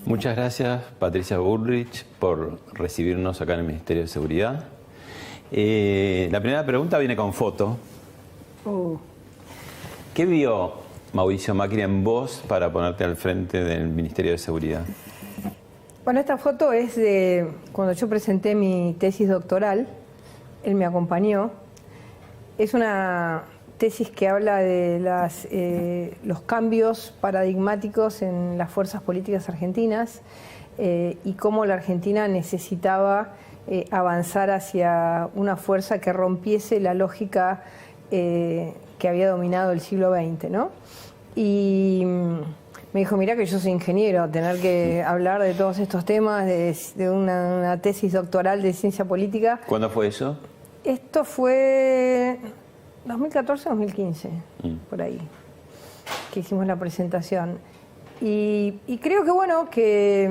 Muchas gracias, Patricia Bullrich, por recibirnos acá en el Ministerio de Seguridad. La primera pregunta viene con foto. ¿Qué vio Mauricio Macri en vos para ponerte al frente del Ministerio de Seguridad? Bueno, esta foto es de cuando yo presenté mi tesis doctoral. Él me acompañó. Es una tesis que habla de los cambios paradigmáticos en las fuerzas políticas argentinas y cómo la Argentina necesitaba avanzar hacia una fuerza que rompiese la lógica que había dominado el siglo XX, ¿no? Y me dijo, mirá que yo soy ingeniero, tener que hablar de todos estos temas, de una tesis doctoral de ciencia política. ¿Cuándo fue eso? Esto fue 2014-2015, por ahí, que hicimos la presentación. Y creo que, bueno, que,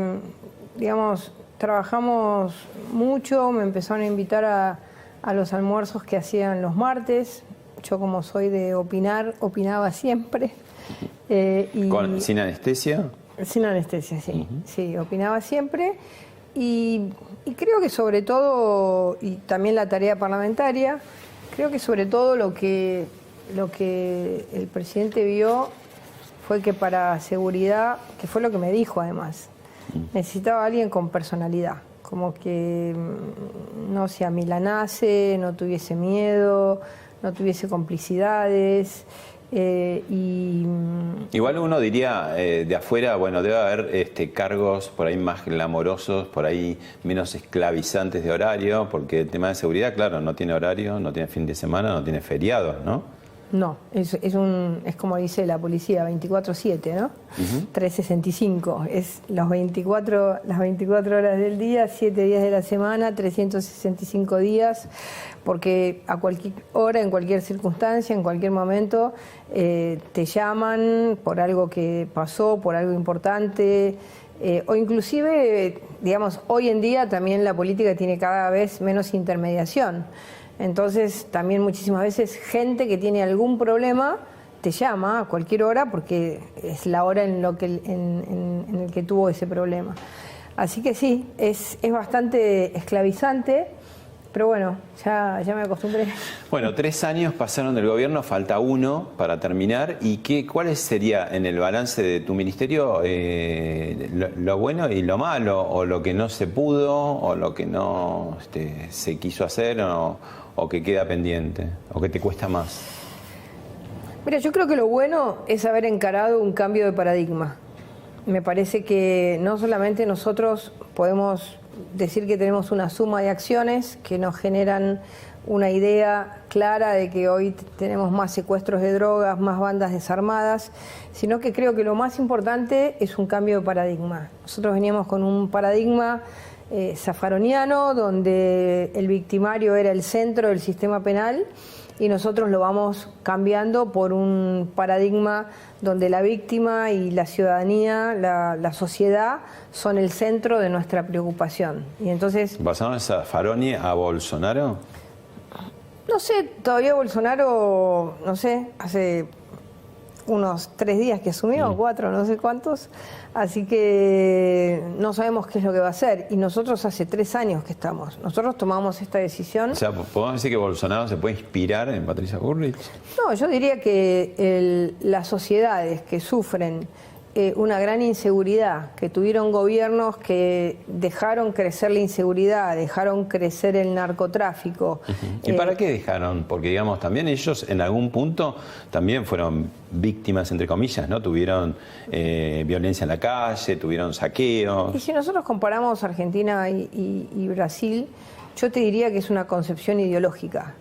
digamos, trabajamos mucho, me empezaron a invitar a los almuerzos que hacían los martes. Yo, como soy de opinar, opinaba siempre. ¿Sin anestesia? Sin anestesia, sí. Sí, opinaba siempre. Y creo que sobre todo, y también la tarea parlamentaria, creo que sobre todo lo que el presidente vio fue que para seguridad, que fue lo que me dijo además, necesitaba a alguien con personalidad, como que no se amilanase, no tuviese miedo, no tuviese complicidades. Igual uno diría de afuera, bueno, debe haber cargos por ahí más glamorosos, por ahí menos esclavizantes de horario, porque el tema de seguridad, claro, no tiene horario, no tiene fin de semana, no tiene feriados, ¿no? No, es como dice la policía, 24/7, ¿no? 365, es las 24 horas del día, 7 días de la semana, 365 días, porque a cualquier hora, en cualquier circunstancia, en cualquier momento, te llaman por algo que pasó, por algo importante, o inclusive, digamos, hoy en día también la política tiene cada vez menos intermediación. Entonces, también muchísimas veces gente que tiene algún problema te llama a cualquier hora porque es la hora en el que tuvo ese problema. Así que sí, es bastante esclavizante, pero bueno, ya me acostumbré. Bueno, 3 años pasaron del gobierno, falta 1 para terminar. ¿Y cuál sería en el balance de tu ministerio lo bueno y lo malo, o lo que no se pudo, o lo que no se quiso hacer, o que queda pendiente, o que te cuesta más? Mira, yo creo que lo bueno es haber encarado un cambio de paradigma. Me parece que no solamente nosotros podemos decir que tenemos una suma de acciones que nos generan una idea clara de que hoy tenemos más secuestros de drogas, más bandas desarmadas, sino que creo que lo más importante es un cambio de paradigma. Nosotros veníamos con un paradigma zaffaroniano, donde el victimario era el centro del sistema penal, y nosotros lo vamos cambiando por un paradigma donde la víctima y la ciudadanía, la sociedad, son el centro de nuestra preocupación. Y entonces, ¿pasaron esa Zaffaroni a Bolsonaro? No sé, todavía Bolsonaro, no sé, hace unos 3 días que asumió, 4, no sé cuántos, así que no sabemos qué es lo que va a hacer. Y nosotros hace 3 años que estamos. Nosotros tomamos esta decisión. O sea, ¿podemos decir que Bolsonaro se puede inspirar en Patricia Bullrich? No, yo diría que las sociedades que sufren una gran inseguridad, que tuvieron gobiernos que dejaron crecer la inseguridad, dejaron crecer el narcotráfico. ¿Y para qué dejaron? Porque, digamos, también ellos en algún punto también fueron víctimas, entre comillas, ¿no? Tuvieron violencia en la calle, tuvieron saqueos. Y si nosotros comparamos Argentina y Brasil, yo te diría que es una concepción ideológica.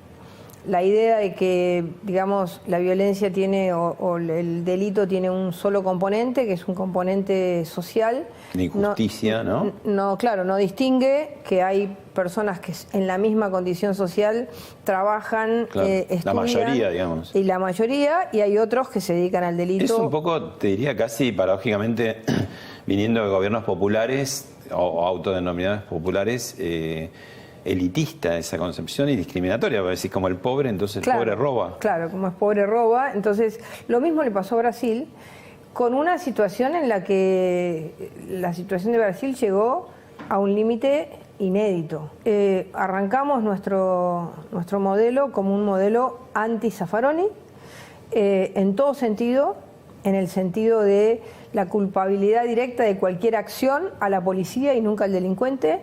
La idea de que, digamos, la violencia tiene o el delito tiene un solo componente, que es un componente social. La injusticia, ¿no? No, claro, no distingue que hay personas que en la misma condición social trabajan, claro, estudian. La mayoría, digamos. Y la mayoría, y hay otros que se dedican al delito. Es un poco, te diría casi paradójicamente, viniendo de gobiernos populares o autodenominados populares, elitista esa concepción y discriminatoria, porque decís como el pobre, entonces el pobre roba. Claro, como es pobre roba. Entonces, lo mismo le pasó a Brasil con una situación en la que la situación de Brasil llegó a un límite inédito. Arrancamos nuestro modelo como un modelo anti-Zaffaroni, en todo sentido, en el sentido de la culpabilidad directa de cualquier acción a la policía y nunca al delincuente.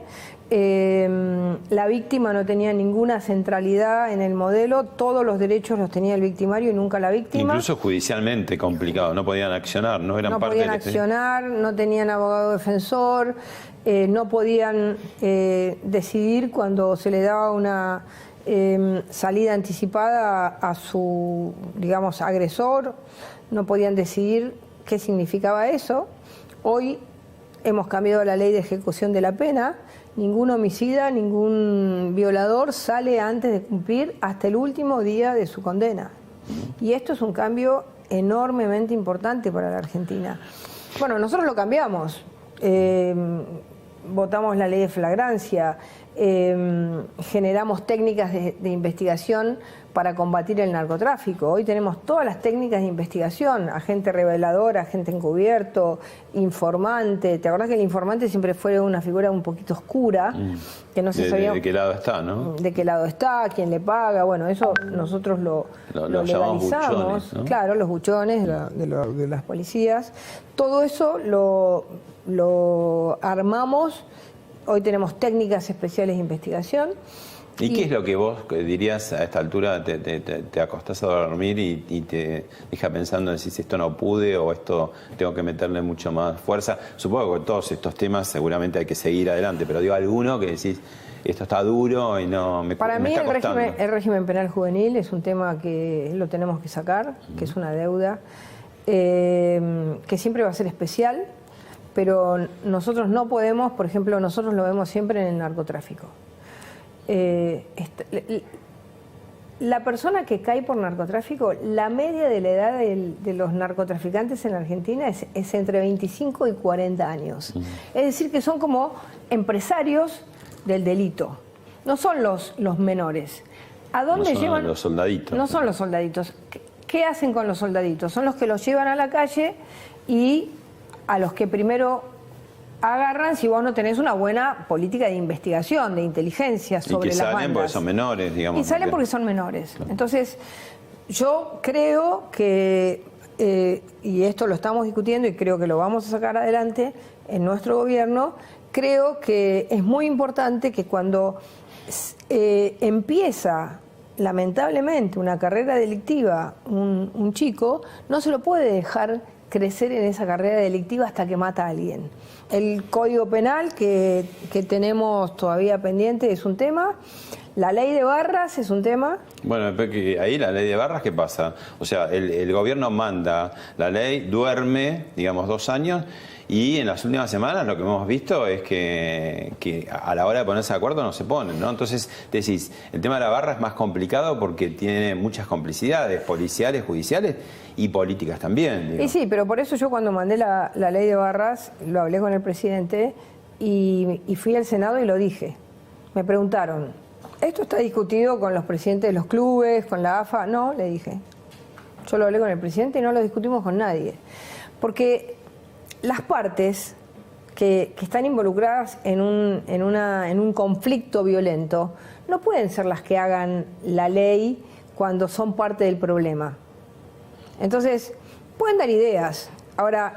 La víctima no tenía ninguna centralidad en el modelo, todos los derechos los tenía el victimario y nunca la víctima. Incluso judicialmente complicado, no podían accionar, no eran no parte podían del accionar, no tenían abogado defensor, no podían decidir cuando se le daba una salida anticipada a su, digamos, agresor, no podían decidir qué significaba eso. Hoy hemos cambiado la ley de ejecución de la pena. Ningún homicida, ningún violador sale antes de cumplir hasta el último día de su condena. Y esto es un cambio enormemente importante para la Argentina. Bueno, nosotros lo cambiamos. Votamos la ley de flagrancia, generamos técnicas de investigación para combatir el narcotráfico. Hoy tenemos todas las técnicas de investigación, agente revelador, agente encubierto, informante. ¿Te acordás que el informante siempre fue una figura un poquito oscura? Que no se sabía de qué lado está, ¿no? De qué lado está, quién le paga. Bueno, eso nosotros lo legalizamos. Buchones, ¿no? Claro, los buchones de las policías. Todo eso lo armamos. Hoy tenemos técnicas especiales de investigación. ¿Y qué es lo que vos dirías a esta altura? Te acostás a dormir y te deja pensando en si esto no pude o esto tengo que meterle mucho más fuerza. Supongo que con todos estos temas seguramente hay que seguir adelante, pero digo alguno que decís, esto está duro y no me Para mí está costando. el régimen penal juvenil es un tema que lo tenemos que sacar, que es una deuda, que siempre va a ser especial, pero nosotros no podemos, por ejemplo, nosotros lo vemos siempre en el narcotráfico. La persona que cae por narcotráfico, la media de la edad de los narcotraficantes en la Argentina es entre 25 y 40 años. Es decir, que son como empresarios del delito. No son los menores. ¿A dónde llevan? Los soldaditos. No son los soldaditos. ¿Qué hacen con los soldaditos? Son los que los llevan a la calle y a los que primero agarran si vos no tenés una buena política de investigación, de inteligencia sobre las bandas. Y salen porque son menores, digamos. Y salen porque son menores. Entonces, yo creo que, y esto lo estamos discutiendo y creo que lo vamos a sacar adelante en nuestro gobierno, creo que es muy importante que cuando empieza lamentablemente una carrera delictiva un chico, no se lo puede dejar crecer en esa carrera delictiva hasta que mata a alguien. El Código Penal que tenemos todavía pendiente es un tema, la ley de barras es un tema. Bueno, ahí la ley de barras, ¿qué pasa? O sea, el gobierno manda la ley, duerme, digamos, 2 años, y en las últimas semanas lo que hemos visto es que a la hora de ponerse de acuerdo no se ponen, ¿no? Entonces, decís, el tema de la barra es más complicado porque tiene muchas complicidades policiales, judiciales y políticas también. Digo. Y sí, pero por eso yo cuando mandé la ley de barras, lo hablé con el presidente y fui al Senado y lo dije. Me preguntaron, ¿esto está discutido con los presidentes de los clubes, con la AFA? No, le dije. Yo lo hablé con el presidente y no lo discutimos con nadie. Porque las partes que están involucradas en un conflicto violento no pueden ser las que hagan la ley cuando son parte del problema. Entonces, pueden dar ideas. Ahora,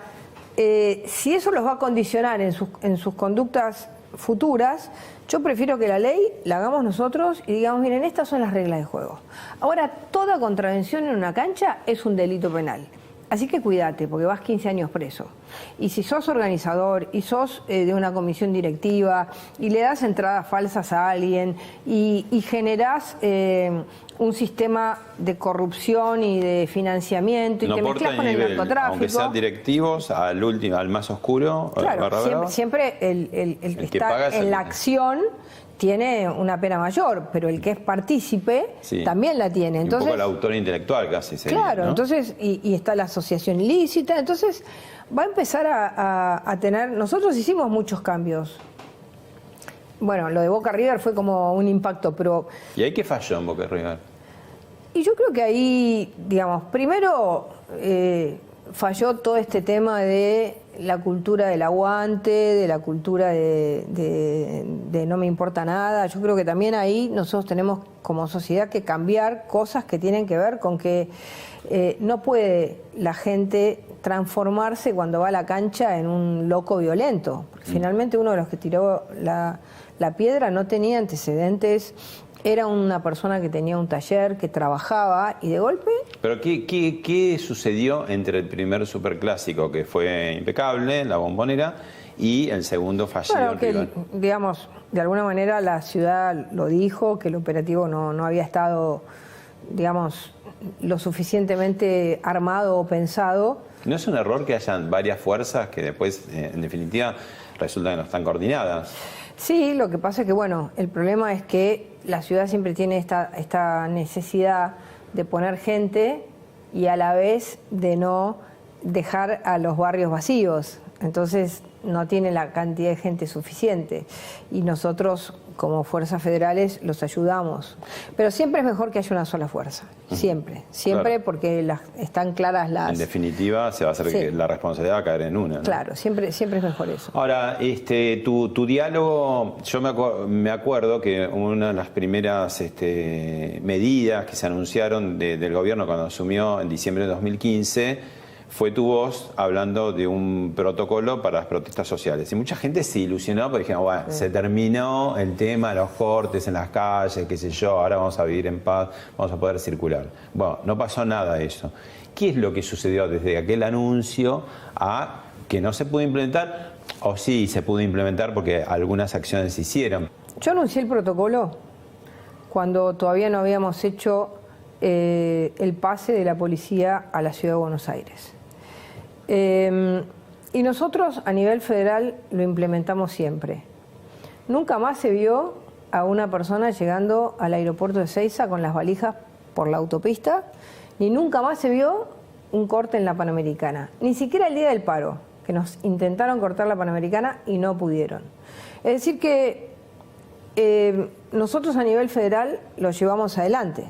si eso los va a condicionar en sus conductas futuras, yo prefiero que la ley la hagamos nosotros y digamos, miren, estas son las reglas de juego. Ahora, toda contravención en una cancha es un delito penal. Así que cuídate, porque vas 15 años preso. Y si sos organizador y sos de una comisión directiva y le das entradas falsas a alguien y generás un sistema de corrupción y de financiamiento y no te mezclas con el narcotráfico. Aunque sean directivos, al más oscuro, claro, siempre el que está en la acción tiene una pena mayor, pero el que es partícipe también la tiene. Entonces, un poco el autor intelectual casi sería, claro, ¿no? Entonces, y está la asociación ilícita, entonces va a empezar a tener... Nosotros hicimos muchos cambios. Bueno, lo de Boca River fue como un impacto, pero... ¿Y ahí qué falló en Boca River? Y yo creo que ahí, digamos, primero falló todo este tema de la cultura del aguante, de la cultura de no me importa nada. Yo creo que también ahí nosotros tenemos como sociedad que cambiar cosas que tienen que ver con que no puede la gente transformarse cuando va a la cancha en un loco violento. Porque finalmente uno de los que tiró la piedra no tenía antecedentes. Era una persona que tenía un taller, que trabajaba y de golpe... ¿Pero qué sucedió entre el primer superclásico, que fue impecable, la Bombonera, y el segundo fallido? Bueno, que, digamos, de alguna manera la ciudad lo dijo, que el operativo no había estado, digamos, lo suficientemente armado o pensado. ¿No es un error que hayan varias fuerzas que después, en definitiva, resulta que no están coordinadas? Sí, lo que pasa es que, bueno, el problema es que la ciudad siempre tiene esta necesidad de poner gente y a la vez de no dejar a los barrios vacíos. Entonces no tiene la cantidad de gente suficiente y nosotros como fuerzas federales los ayudamos. Pero siempre es mejor que haya una sola fuerza, siempre, claro. Porque están claras las... En definitiva se va a hacer que la responsabilidad va a caer en una, ¿no? Claro, siempre es mejor eso. Ahora, tu diálogo, yo me acuerdo que una de las primeras medidas que se anunciaron del gobierno cuando asumió en diciembre de 2015 fue tu voz hablando de un protocolo para las protestas sociales. Y mucha gente se ilusionó porque dijeron, bueno, se terminó el tema de los cortes en las calles, qué sé yo, ahora vamos a vivir en paz, vamos a poder circular. Bueno, no pasó nada de eso. ¿Qué es lo que sucedió desde aquel anuncio a que no se pudo implementar? O sí se pudo implementar porque algunas acciones se hicieron. Yo anuncié el protocolo cuando todavía no habíamos hecho el pase de la policía a la Ciudad de Buenos Aires. Y nosotros a nivel federal lo implementamos siempre. Nunca más se vio a una persona llegando al aeropuerto de Ezeiza con las valijas por la autopista, ni nunca más se vio un corte en la Panamericana, ni siquiera el día del paro, que nos intentaron cortar la Panamericana y no pudieron. Es decir que nosotros a nivel federal lo llevamos adelante.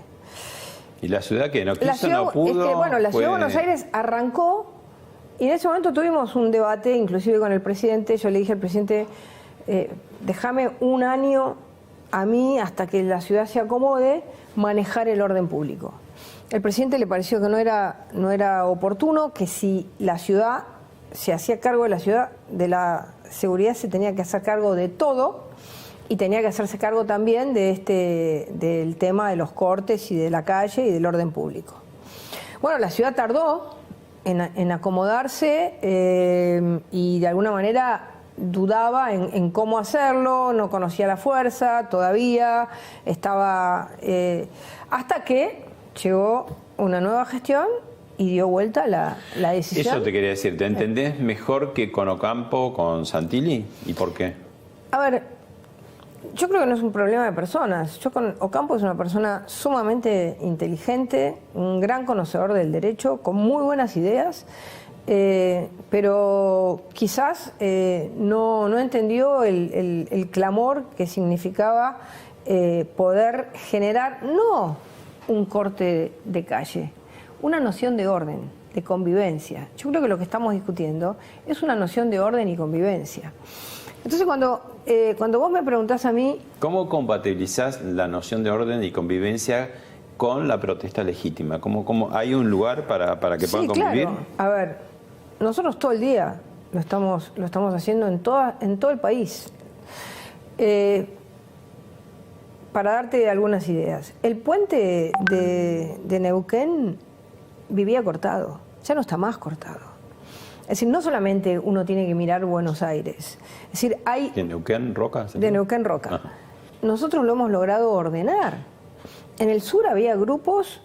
¿Y la ciudad que no quiso, no pudo? Es que, bueno, la Ciudad de Buenos Aires arrancó y en ese momento tuvimos un debate, inclusive con el presidente. Yo le dije al presidente, déjame un año a mí, hasta que la ciudad se acomode, manejar el orden público. El presidente le pareció que no era oportuno, que si la ciudad se hacía cargo de la ciudad, de la seguridad, se tenía que hacer cargo de todo. Y tenía que hacerse cargo también del tema de los cortes y de la calle y del orden público. Bueno, la ciudad tardó en acomodarse y de alguna manera dudaba en cómo hacerlo, no conocía la fuerza todavía, estaba... hasta que llegó una nueva gestión y dio vuelta la decisión. Eso te quería decir, ¿te entendés mejor que con Ocampo, con Santilli? ¿Y por qué? A ver... Yo creo que no es un problema de personas. Yo con Ocampo es una persona sumamente inteligente, un gran conocedor del derecho, con muy buenas ideas, pero quizás no entendió el clamor que significaba poder generar, no un corte de calle, una noción de orden, de convivencia. Yo creo que lo que estamos discutiendo es una noción de orden y convivencia. Entonces, cuando vos me preguntás a mí... ¿Cómo compatibilizás la noción de orden y convivencia con la protesta legítima? ¿Cómo hay un lugar para que puedan convivir? Claro. A ver, nosotros todo el día lo estamos haciendo en todo el país. Para darte algunas ideas, el puente de Neuquén vivía cortado, ya no está más cortado. Es decir, no solamente uno tiene que mirar Buenos Aires. Es decir, hay... ¿De Neuquén Roca? De Neuquén Roca. Nosotros lo hemos logrado ordenar. En el sur había grupos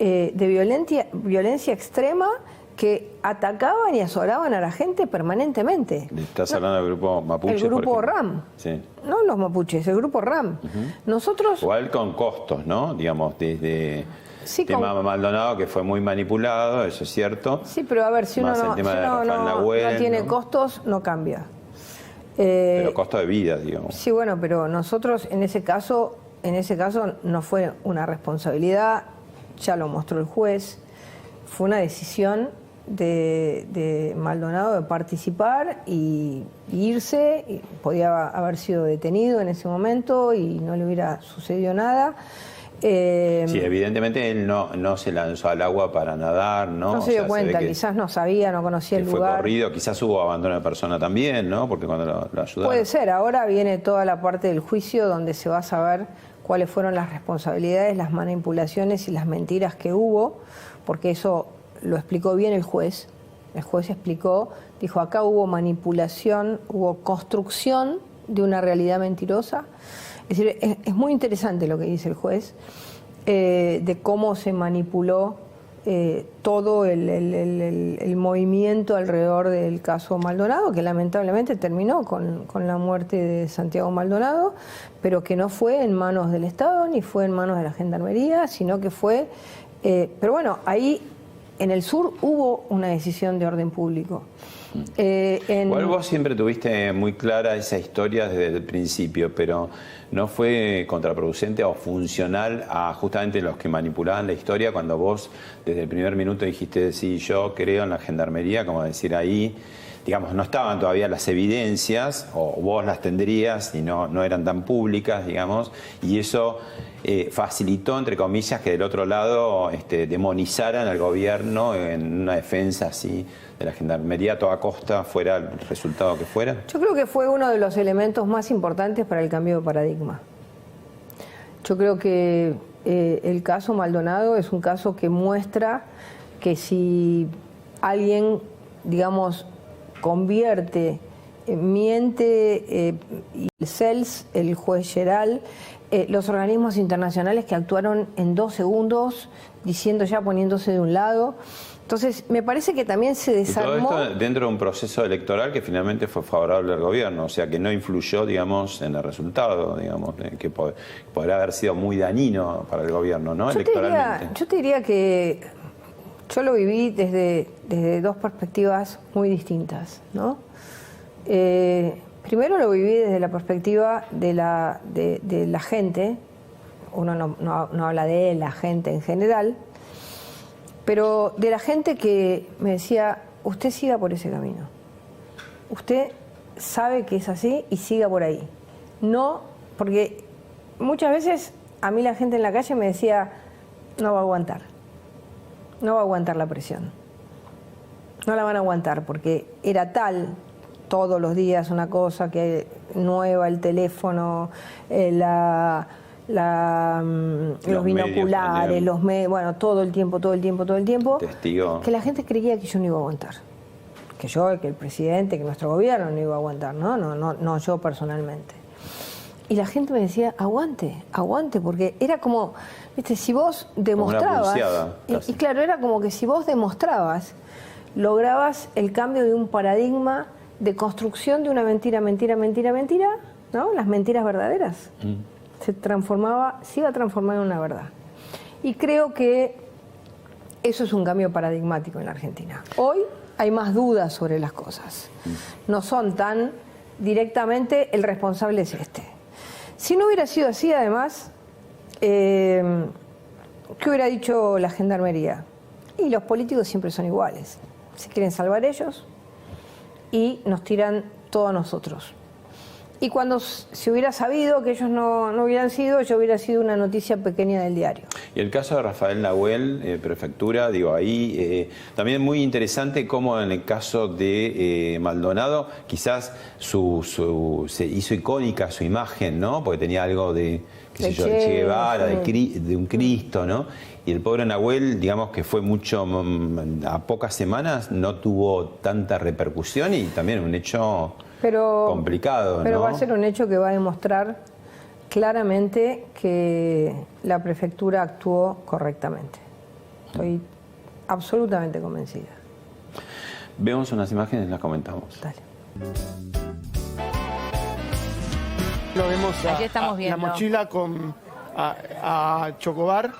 de violencia extrema que atacaban y asolaban a la gente permanentemente. ¿Estás hablando del grupo mapuche? El grupo RAM. Sí. No los mapuches, el grupo RAM. Nosotros... Igual con costos, ¿no? Digamos, desde... Sí, tema Maldonado, que fue muy manipulado, eso es cierto. Sí, pero a ver, si uno no tiene costos, no cambia. Pero costo de vida, digamos. Sí, bueno, pero nosotros en ese caso no fue una responsabilidad, ya lo mostró el juez, fue una decisión de Maldonado de participar y irse. Y podía haber sido detenido en ese momento y no le hubiera sucedido nada. Sí, evidentemente él no se lanzó al agua para nadar, ¿no? No se dio cuenta, quizás no sabía, no conocía el lugar. Fue corrido, quizás hubo abandono de persona también, ¿no? Porque cuando lo ayudaron. Puede ser, ahora viene toda la parte del juicio donde se va a saber cuáles fueron las responsabilidades, las manipulaciones y las mentiras que hubo, porque eso lo explicó bien el juez. El juez explicó, dijo, acá hubo manipulación, hubo construcción de una realidad mentirosa. Es decir, es muy interesante lo que dice el juez, de cómo se manipuló todo el movimiento alrededor del caso Maldonado, que lamentablemente terminó con la muerte de Santiago Maldonado, pero que no fue en manos del Estado ni fue en manos de la Gendarmería, sino que fue... pero bueno, ahí en el sur hubo una decisión de orden público. Igual vos siempre tuviste muy clara esa historia desde el principio, pero ¿no fue contraproducente o funcional a justamente los que manipulaban la historia cuando vos desde el primer minuto dijiste, sí, yo creo en la Gendarmería, como decir ahí, digamos, no estaban todavía las evidencias, o vos las tendrías y no eran tan públicas, digamos, y eso facilitó, entre comillas, que del otro lado demonizaran al gobierno en una defensa así de la Gendarmería a toda costa, fuera el resultado que fuera? Yo creo que fue uno de los elementos más importantes para el cambio de paradigma. Yo creo que el caso Maldonado es un caso que muestra que si alguien, digamos, convierte, miente, y el CELS, el juez Geral, los organismos internacionales que actuaron en 2 segundos, diciendo ya, poniéndose de un lado. Entonces, me parece que también se desarmó... Y todo esto dentro de un proceso electoral que finalmente fue favorable al gobierno, o sea, que no influyó, digamos, en el resultado, digamos, que podrá haber sido muy dañino para el gobierno, ¿no? Electoralmente. Yo te diría que yo lo viví desde 2 perspectivas muy distintas, ¿no? Primero lo viví desde la perspectiva de la gente, uno no habla de la gente en general, pero de la gente que me decía, usted siga por ese camino, usted sabe que es así y siga por ahí. No, porque muchas veces a mí la gente en la calle me decía, no va a aguantar la presión, no la van a aguantar, porque era tal... todos los días una cosa que nueva, el teléfono, los binoculares, los medios, bueno, todo el tiempo, Testigo. que la gente creía que yo no iba a aguantar. Que el presidente, que nuestro gobierno no iba a aguantar, no yo personalmente. Y la gente me decía, aguante, porque era como, viste, si vos demostrabas, y claro, era como que si vos demostrabas, lograbas el cambio de un paradigma de construcción de una mentira, ¿no? Las mentiras verdaderas. Se iba a transformar en una verdad. Y creo que eso es un cambio paradigmático en la Argentina. Hoy hay más dudas sobre las cosas. No son tan directamente el responsable es este. Si no hubiera sido así, además, ¿qué hubiera dicho la Gendarmería? Y los políticos siempre son iguales. Se quieren salvar ellos y nos tiran todo a nosotros. Y cuando se hubiera sabido que ellos no hubieran sido, yo hubiera sido una noticia pequeña del diario. Y el caso de Rafael Nahuel, prefectura, digo, ahí también muy interesante cómo en el caso de Maldonado, quizás se hizo icónica su imagen, ¿no? Porque tenía algo de, qué sé yo, de Che Guevara, de un Cristo, ¿no? Y el pobre Nahuel, digamos que fue mucho, a pocas semanas no tuvo tanta repercusión y también un hecho complicado, pero ¿no? va a ser un hecho que va a demostrar claramente que la prefectura actuó correctamente. Estoy absolutamente convencida. Vemos unas imágenes y las comentamos. Dale. Lo vemos Aquí estamos viendo. la mochila con a Chocobar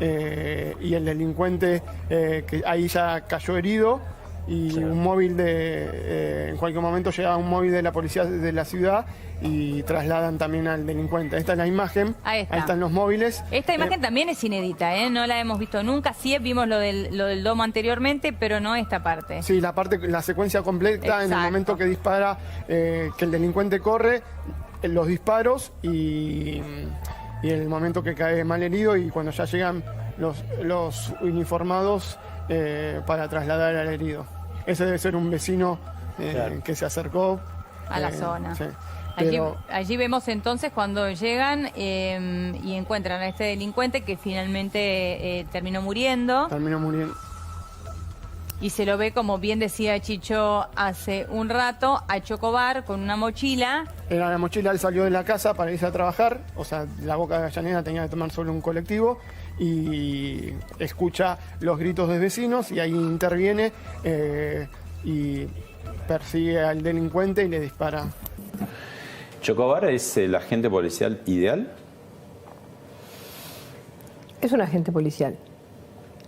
y el delincuente que ahí ya cayó herido. y Claro. un móvil en cualquier momento llega un móvil de la policía de la ciudad y trasladan también al delincuente. Esta es la imagen, Ahí está. ahí están los móviles. Esta imagen también es inédita, ¿eh? No la hemos visto nunca. Sí vimos lo del domo anteriormente, pero no esta parte. Sí, la secuencia completa en el Exacto. momento que dispara, que el delincuente corre, los disparos y el momento que cae mal herido y cuando ya llegan los uniformados para trasladar al herido. Ese debe ser un vecino Claro. que se acercó A la zona. Sí. Allí, Pero allí vemos entonces cuando llegan y encuentran a este delincuente que finalmente terminó muriendo. terminó muriendo. Y se lo ve, como bien decía Chicho hace un rato, a Chocobar con una mochila. Era la mochila, él salió de la casa para irse a trabajar, o sea, la Boca de Avellaneda tenía que tomar solo un colectivo y escucha los gritos de vecinos y ahí interviene y persigue al delincuente y le dispara. ¿Chocobar es el agente policial ideal? Es un agente policial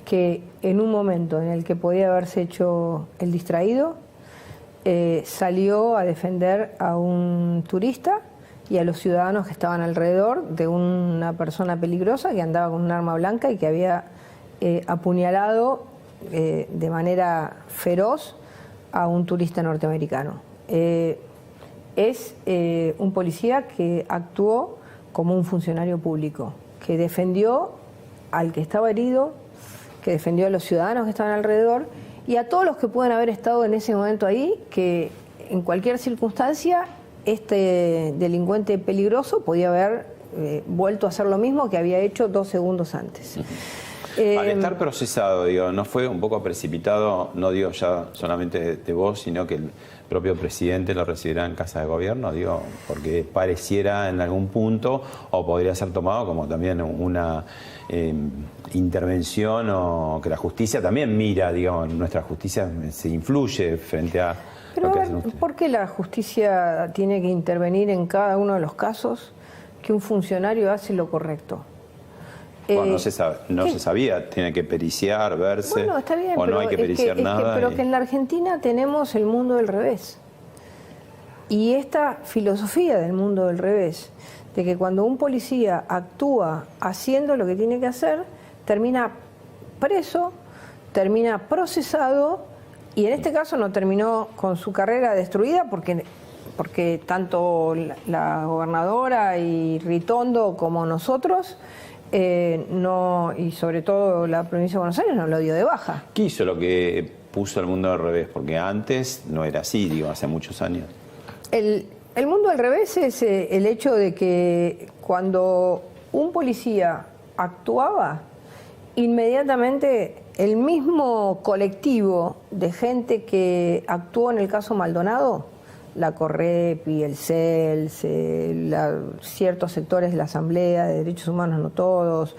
que en un momento en el que podía haberse hecho el distraído, salió a defender a un turista y a los ciudadanos que estaban alrededor de una persona peligrosa que andaba con un arma blanca y que había apuñalado de manera feroz a un turista norteamericano. Es un policía que actuó como un funcionario público, que defendió al que estaba herido, que defendió a los ciudadanos que estaban alrededor y a todos los que puedan haber estado en ese momento ahí, que en cualquier circunstancia este delincuente peligroso podía haber vuelto a hacer lo mismo que había hecho 2 segundos antes. Al estar procesado, digo, ¿no fue un poco precipitado, no digo ya solamente de vos, sino que el propio presidente lo recibirá en Casa de Gobierno? Digo, porque pareciera en algún punto, o podría ser tomado como también una intervención, o que la justicia también mira, digamos, nuestra justicia se influye frente a Pero lo que a hacen ver, ustedes. ¿por qué la justicia tiene que intervenir en cada uno de los casos que un funcionario hace lo correcto? Bueno, no se ¿qué? sabía, tiene que periciar, verse, Bueno, está bien, o pero no hay que periciar nada. pero que en la Argentina tenemos el mundo del revés. Y esta filosofía del mundo del revés, de que cuando un policía actúa haciendo lo que tiene que hacer, termina preso, termina procesado y en este caso no terminó con su carrera destruida porque tanto la gobernadora y Ritondo como nosotros no, y sobre todo la provincia de Buenos Aires no lo dio de baja. ¿Qué hizo lo que puso el mundo al revés? Porque antes no era así, digo, hace muchos años. El mundo al revés es el hecho de que cuando un policía actuaba, inmediatamente el mismo colectivo de gente que actuó en el caso Maldonado, la Correpi, el CELS, ciertos sectores de la Asamblea de Derechos Humanos, no todos,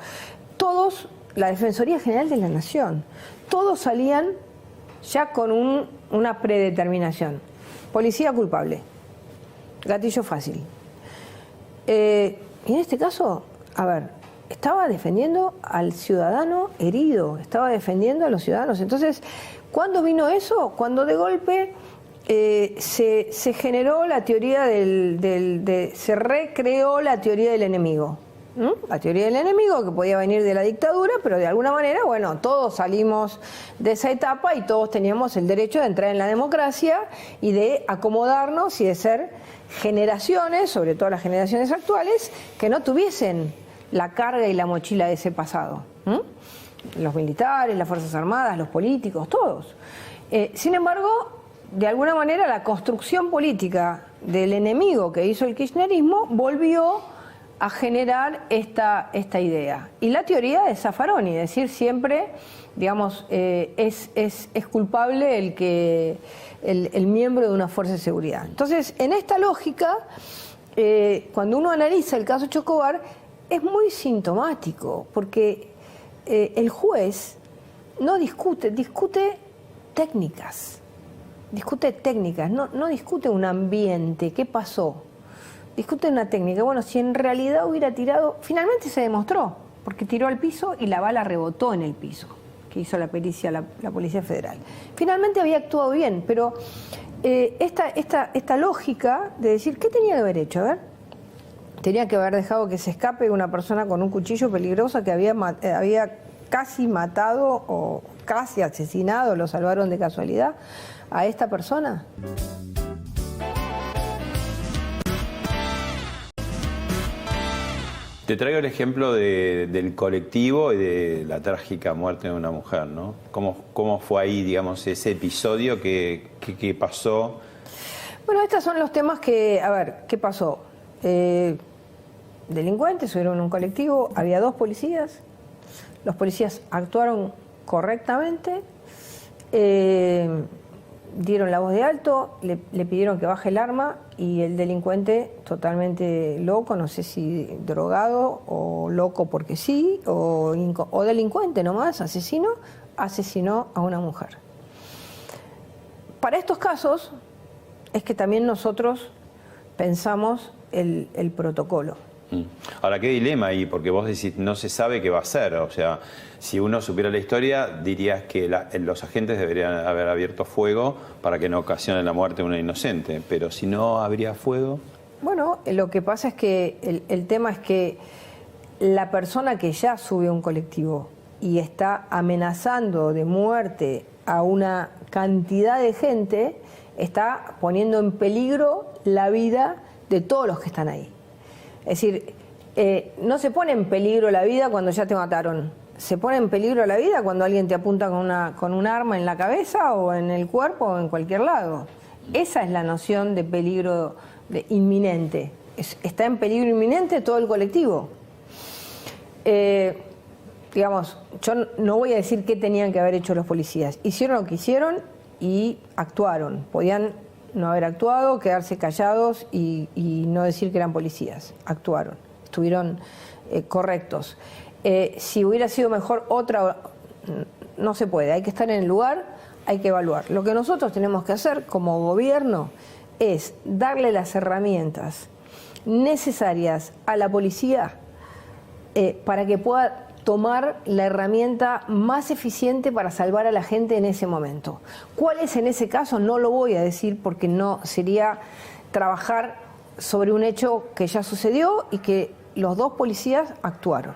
la Defensoría General de la Nación, todos salían ya con una predeterminación. Policía culpable, gatillo fácil. Y en este caso, a ver, estaba defendiendo al ciudadano herido, estaba defendiendo a los ciudadanos. Entonces, ¿cuándo vino eso? Cuando de golpe se generó la teoría se recreó la teoría del enemigo. La teoría del enemigo que podía venir de la dictadura, pero de alguna manera, bueno, todos salimos de esa etapa y todos teníamos el derecho de entrar en la democracia y de acomodarnos y de ser generaciones, sobre todo las generaciones actuales, que no tuviesen la carga y la mochila de ese pasado. Los militares, las Fuerzas Armadas, los políticos, todos. Sin embargo, de alguna manera la construcción política del enemigo que hizo el kirchnerismo volvió a generar esta idea. Y la teoría de Zaffaroni, es decir, siempre, digamos, es culpable el miembro de una fuerza de seguridad. Entonces, en esta lógica, cuando uno analiza el caso Chocobar, es muy sintomático, porque el juez no discute técnicas. Discute técnicas, no discute un ambiente, qué pasó. Discute una técnica. Bueno, si en realidad hubiera tirado, finalmente se demostró, porque tiró al piso y la bala rebotó en el piso. que hizo la pericia la Policía Federal. Finalmente había actuado bien, pero esta lógica de decir, ¿qué tenía que haber hecho? A ver, tenía que haber dejado que se escape una persona con un cuchillo peligroso que había casi matado o casi asesinado, lo salvaron de casualidad, a esta persona. Te traigo el ejemplo del colectivo y de la trágica muerte de una mujer, ¿no? ¿Cómo fue ahí, digamos, ese episodio que pasó? Bueno, estos son los temas que, a ver, ¿qué pasó? Delincuentes subieron un colectivo, había 2 policías, los policías actuaron correctamente, dieron la voz de alto, le pidieron que baje el arma y el delincuente, totalmente loco, no sé si drogado o loco porque sí, o delincuente nomás, asesinó a una mujer. Para estos casos es que también nosotros pensamos el protocolo. Ahora, qué dilema ahí, porque vos decís, no se sabe qué va a hacer. O sea, si uno supiera la historia, dirías que los agentes deberían haber abierto fuego para que no ocasione la muerte de una inocente. Pero si no habría fuego... Bueno, lo que pasa es que el tema es que la persona que ya sube a un colectivo y está amenazando de muerte a una cantidad de gente, está poniendo en peligro la vida de todos los que están ahí. Es decir, no se pone en peligro la vida cuando ya te mataron. Se pone en peligro la vida cuando alguien te apunta con un arma en la cabeza o en el cuerpo o en cualquier lado. Esa es la noción de peligro inminente. Está en peligro inminente todo el colectivo. Digamos, yo no voy a decir qué tenían que haber hecho los policías. Hicieron lo que hicieron y actuaron. Podían no haber actuado, quedarse callados y no decir que eran policías. Actuaron, estuvieron correctos. Si hubiera sido mejor otra, no se puede, hay que estar en el lugar, hay que evaluar. Lo que nosotros tenemos que hacer como gobierno es darle las herramientas necesarias a la policía para que pueda tomar la herramienta más eficiente para salvar a la gente en ese momento. ¿Cuál es en ese caso? No lo voy a decir porque no sería trabajar sobre un hecho que ya sucedió y que los 2 policías actuaron.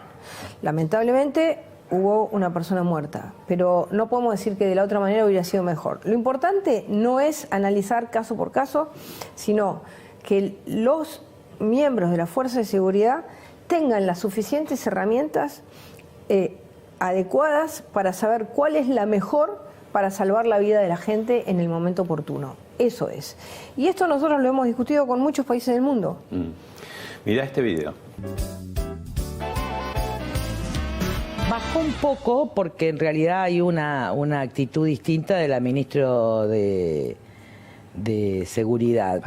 Lamentablemente hubo una persona muerta, pero no podemos decir que de la otra manera hubiera sido mejor. Lo importante no es analizar caso por caso, sino que los miembros de la Fuerza de Seguridad tengan las suficientes herramientas adecuadas para saber cuál es la mejor para salvar la vida de la gente en el momento oportuno. Eso es. Y esto nosotros lo hemos discutido con muchos países del mundo. Mirá este video. Bajó un poco porque en realidad hay una actitud distinta de la ministra de Seguridad,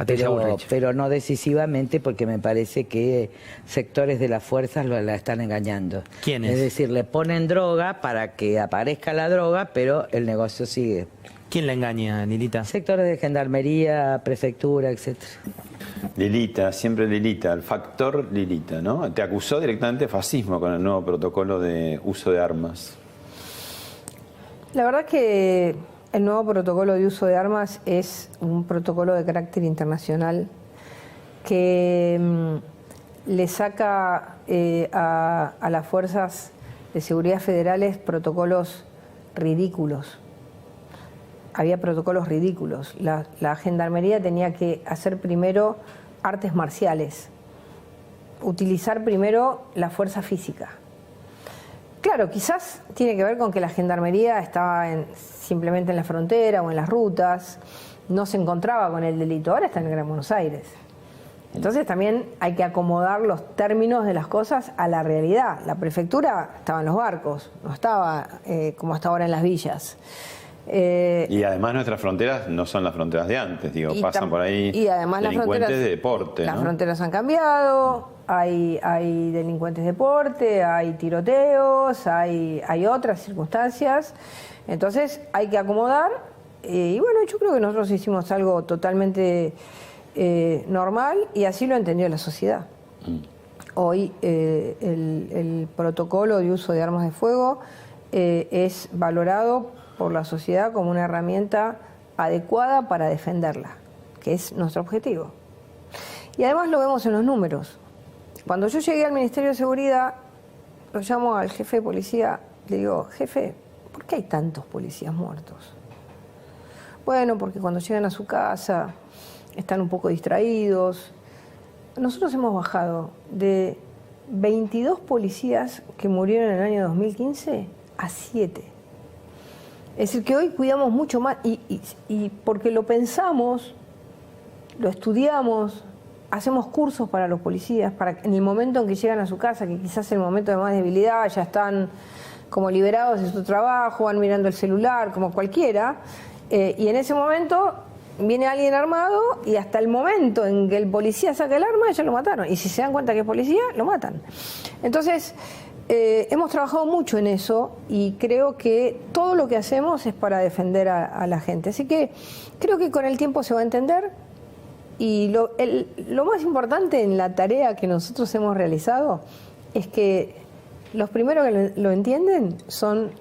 pero no decisivamente, porque me parece que sectores de las fuerzas la están engañando. ¿Quiénes? Es decir, le ponen droga para que aparezca la droga, pero el negocio sigue. ¿Quién la engaña, Lilita? Sectores de gendarmería, prefectura, etcétera. Lilita, siempre Lilita, el factor Lilita, ¿no? Te acusó directamente de fascismo con el nuevo protocolo de uso de armas. La verdad que el nuevo protocolo de uso de armas es un protocolo de carácter internacional que le saca a las fuerzas de seguridad federales protocolos ridículos. Había protocolos ridículos. La gendarmería tenía que hacer primero artes marciales, utilizar primero la fuerza física. Claro, quizás tiene que ver con que la gendarmería estaba simplemente en la frontera o en las rutas, no se encontraba con el delito, ahora está en el Gran Buenos Aires. Entonces también hay que acomodar los términos de las cosas a la realidad. La prefectura estaba en los barcos, no estaba como hasta ahora en las villas. Y además nuestras fronteras no son las fronteras de antes, digo, pasan por ahí y además delincuentes de deporte, Las ¿no? fronteras han cambiado, hay delincuentes de deporte, hay tiroteos, hay otras circunstancias. Entonces hay que acomodar y bueno, yo creo que nosotros hicimos algo totalmente normal y así lo entendió la sociedad. Hoy el protocolo de uso de armas de fuego es valorado por la sociedad como una herramienta adecuada para defenderla, que es nuestro objetivo. Y además lo vemos en los números. Cuando yo llegué al Ministerio de Seguridad, lo llamo al jefe de policía, le digo, jefe, ¿por qué hay tantos policías muertos? Bueno, porque cuando llegan a su casa están un poco distraídos. Nosotros hemos bajado de 22 policías que murieron en el año 2015 a 7. Es decir, que hoy cuidamos mucho más y porque lo pensamos, lo estudiamos, hacemos cursos para los policías, para en el momento en que llegan a su casa, que quizás es el momento de más debilidad, ya están como liberados de su trabajo, van mirando el celular, como cualquiera, y en ese momento viene alguien armado y hasta el momento en que el policía saca el arma ya lo mataron, y si se dan cuenta que es policía, lo matan. Entonces, hemos trabajado mucho en eso y creo que todo lo que hacemos es para defender a la gente. Así que creo que con el tiempo se va a entender. Y lo más importante en la tarea que nosotros hemos realizado es que los primeros que lo entienden son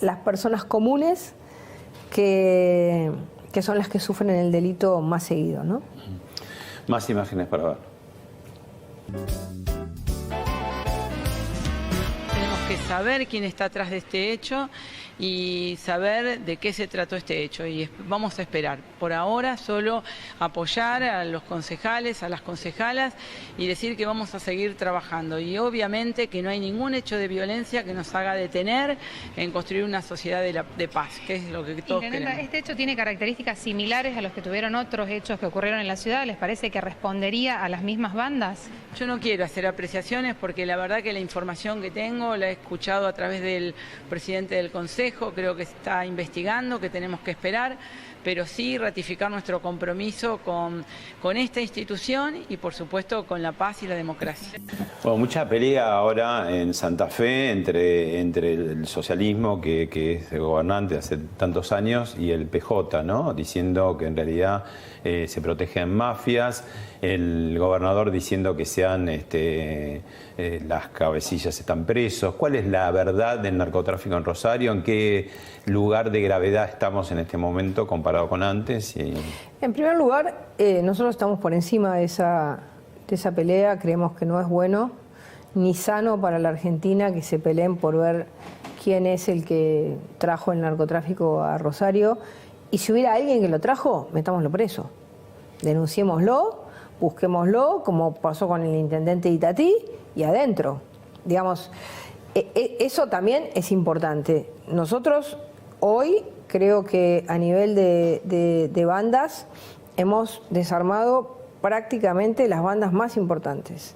las personas comunes que son las que sufren el delito más seguido, ¿no? Más imágenes para ver. Tenemos que saber quién está atrás de este hecho y saber de qué se trató este hecho, y vamos a esperar. Por ahora solo apoyar a los concejales, a las concejalas, y decir que vamos a seguir trabajando, y obviamente que no hay ningún hecho de violencia que nos haga detener en construir una sociedad de paz, que es lo que todos queremos. ¿Este hecho tiene características similares a los que tuvieron otros hechos que ocurrieron en la ciudad? ¿Les parece que respondería a las mismas bandas? Yo no quiero hacer apreciaciones porque la verdad que la información que tengo la he escuchado a través del presidente del Consejo. Creo que está investigando, que tenemos que esperar, pero sí ratificar nuestro compromiso con esta institución y por supuesto con la paz y la democracia. Bueno, mucha pelea ahora en Santa Fe entre el socialismo, que es el gobernante hace tantos años, y el PJ, ¿no? Diciendo que en realidad se protegen mafias, el gobernador diciendo que las cabecillas están presos. ¿Cuál es la verdad del narcotráfico en Rosario? ¿En qué lugar de gravedad estamos en este momento comparado con antes? En primer lugar, nosotros estamos por encima de esa pelea. Creemos que no es bueno ni sano para la Argentina que se peleen por ver quién es el que trajo el narcotráfico a Rosario. Y si hubiera alguien que lo trajo, metámoslo preso. Denunciémoslo, busquémoslo, como pasó con el intendente de Itatí, y adentro. Digamos, eso también es importante. Nosotros hoy creo que a nivel de bandas hemos desarmado prácticamente las bandas más importantes.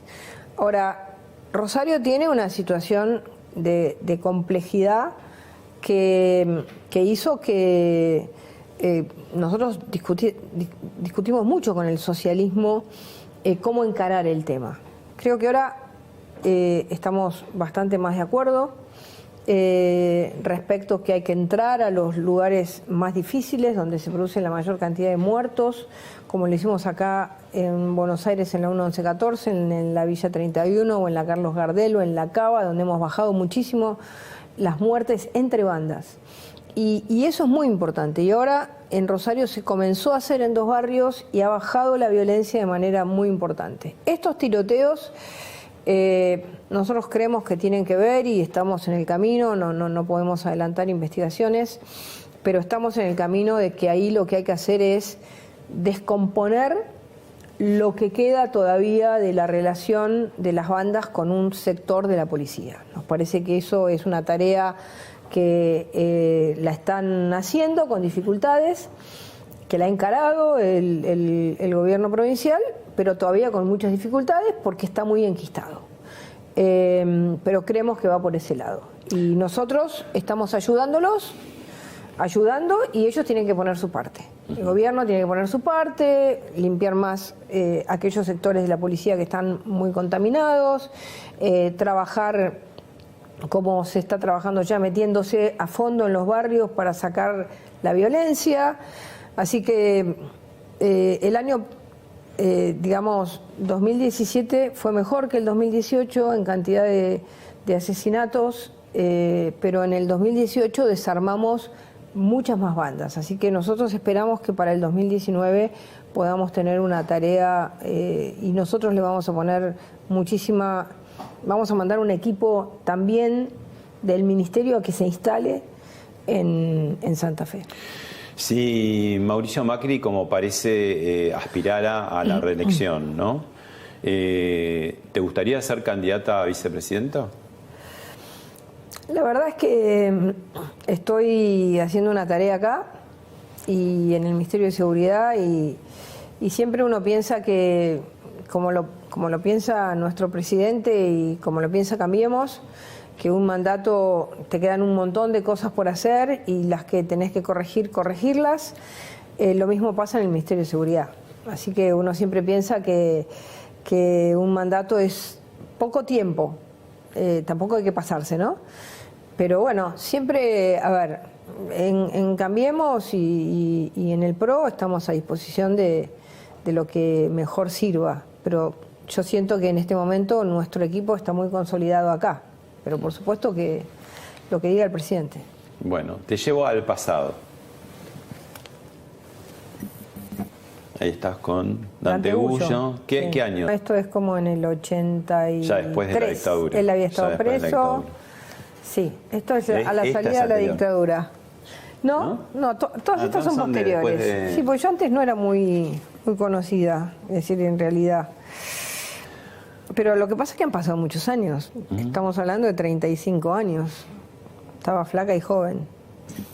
Ahora, Rosario tiene una situación de complejidad que hizo que nosotros discutimos mucho con el socialismo cómo encarar el tema. Creo que ahora estamos bastante más de acuerdo respecto que hay que entrar a los lugares más difíciles donde se produce la mayor cantidad de muertos, como lo hicimos acá en Buenos Aires en la 1114, en la Villa 31 o en la Carlos Gardel o en la Cava, donde hemos bajado muchísimo las muertes entre bandas. Y eso es muy importante. Y ahora en Rosario se comenzó a hacer en 2 barrios y ha bajado la violencia de manera muy importante. Estos tiroteos nosotros creemos que tienen que ver y estamos en el camino, no podemos adelantar investigaciones, pero estamos en el camino de que ahí lo que hay que hacer es descomponer lo que queda todavía de la relación de las bandas con un sector de la policía. Nos parece que eso es una tarea que la están haciendo con dificultades, que la ha encarado el gobierno provincial, pero todavía con muchas dificultades porque está muy enquistado. Pero creemos que va por ese lado. Y nosotros estamos ayudando y ellos tienen que poner su parte. El gobierno tiene que poner su parte, limpiar más aquellos sectores de la policía que están muy contaminados, trabajar como se está trabajando ya, metiéndose a fondo en los barrios para sacar la violencia. Así que el año, 2017 fue mejor que el 2018 en cantidad de asesinatos pero en el 2018 desarmamos muchas más bandas, así que nosotros esperamos que para el 2019 podamos tener una tarea y nosotros le vamos a poner vamos a mandar un equipo también del Ministerio a que se instale en Santa Fe. Si Mauricio Macri, como parece, aspirara a la reelección, ¿no? ¿Te gustaría ser candidata a vicepresidenta? La verdad es que estoy haciendo una tarea acá y en el Ministerio de Seguridad y siempre uno piensa que, como lo piensa nuestro presidente y como lo piensa Cambiemos, que un mandato te quedan un montón de cosas por hacer y las que tenés que corregirlas. Lo mismo pasa en el Ministerio de Seguridad. Así que uno siempre piensa que un mandato es poco tiempo, tampoco hay que pasarse, ¿no? Pero bueno, siempre, a ver, en Cambiemos y en el PRO estamos a disposición de lo que mejor sirva. Pero yo siento que en este momento nuestro equipo está muy consolidado acá. Pero por supuesto que lo que diga el presidente. Bueno, te llevo al pasado. Ahí estás con Dante Gullo. ¿Qué, ¿Qué año? Esto es como en el 83. Ya después de la dictadura. Él había estado preso. Sí, esto es a la salida de la dictadura. No, todas estas son posteriores. Sí, porque yo antes no era muy conocida, es decir, en realidad. Pero lo que pasa es que han pasado muchos años. Estamos hablando de 35 años. Estaba flaca y joven.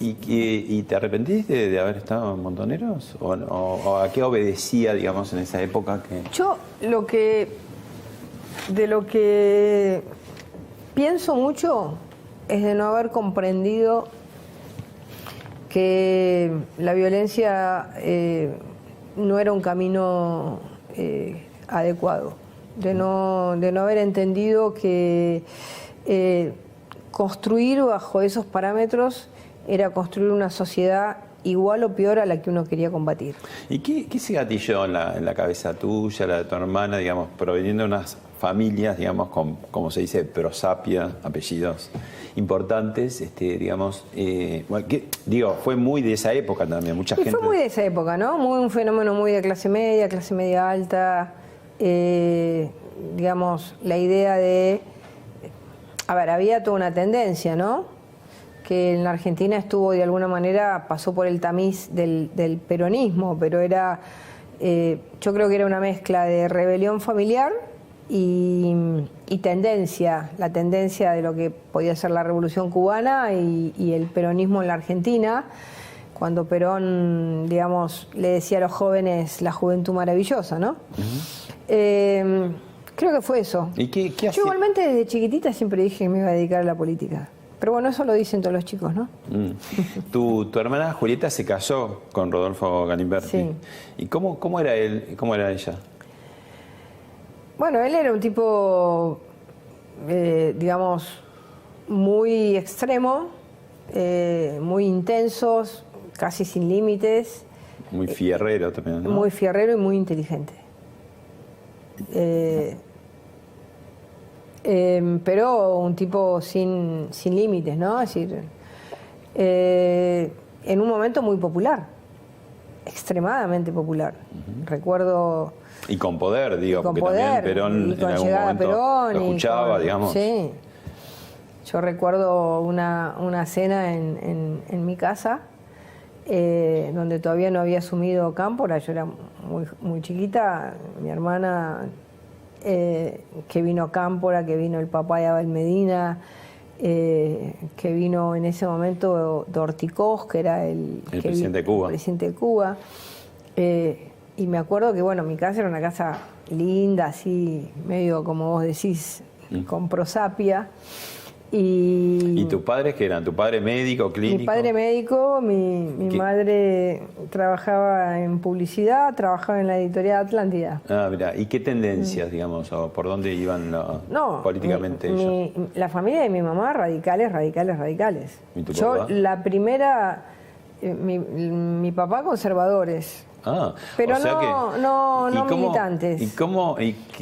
¿Y te arrepentiste de haber estado en Montoneros? ¿O a qué obedecía, digamos, en esa época? Yo de lo que pienso mucho es de no haber comprendido que la violencia no era un camino adecuado. De no haber entendido que construir bajo esos parámetros era construir una sociedad igual o peor a la que uno quería combatir. ¿Y qué se gatilló en la cabeza tuya, la de tu hermana, digamos, proveniendo de unas familias, digamos, con, como se dice, prosapia, apellidos importantes, digamos, fue muy de esa época también, mucha gente... Fue muy de esa época, ¿no? Un fenómeno muy de clase media alta, digamos, la idea de... A ver, había toda una tendencia, ¿no? Que en la Argentina estuvo, de alguna manera, pasó por el tamiz del peronismo, pero era, yo creo que era una mezcla de rebelión familiar y tendencia, la tendencia de lo que podía ser la Revolución Cubana y el peronismo en la Argentina, cuando Perón, digamos, le decía a los jóvenes la juventud maravillosa, ¿no? Creo que fue eso. ¿Y qué hacía? Yo igualmente desde chiquitita siempre dije que me iba a dedicar a la política. Pero bueno, eso lo dicen todos los chicos, ¿no? Tu hermana Julieta se casó con Rodolfo Galimberti. Sí. ¿Y cómo era él y cómo era ella? Bueno, él era un tipo, digamos, muy extremo, muy intensos, casi sin límites. Muy fierrero también, ¿no? Muy fierrero y muy inteligente. Pero un tipo sin límites, ¿no? Es decir, en un momento muy popular, extremadamente popular. Recuerdo... Y con poder, digo, con porque poder, también Perón y con en algún llegada momento Perón, lo escuchaba, digamos. Sí. Yo recuerdo una cena en mi casa, donde todavía no había asumido Cámpora, yo era muy chiquita, mi hermana... que vino Cámpora, que vino el papá de Abel Medina, que vino en ese momento Dorticós, que era el presidente de Cuba. El presidente de Cuba. Y me acuerdo que, bueno, mi casa era una casa linda, así, medio como vos decís, con prosapia. ¿Y tus padres qué eran? ¿Tu padre médico, clínico? Mi padre médico, mi madre trabajaba en publicidad, trabajaba en la editorial Atlántida. Ah, mira, ¿y qué tendencias, digamos, o por dónde iban políticamente ellos? La familia de mi mamá, radicales. ¿Y tu Yo, papá? la primera, mi papá, conservadores. Ah, pero o sea no cómo, militantes. ¿Y cómo?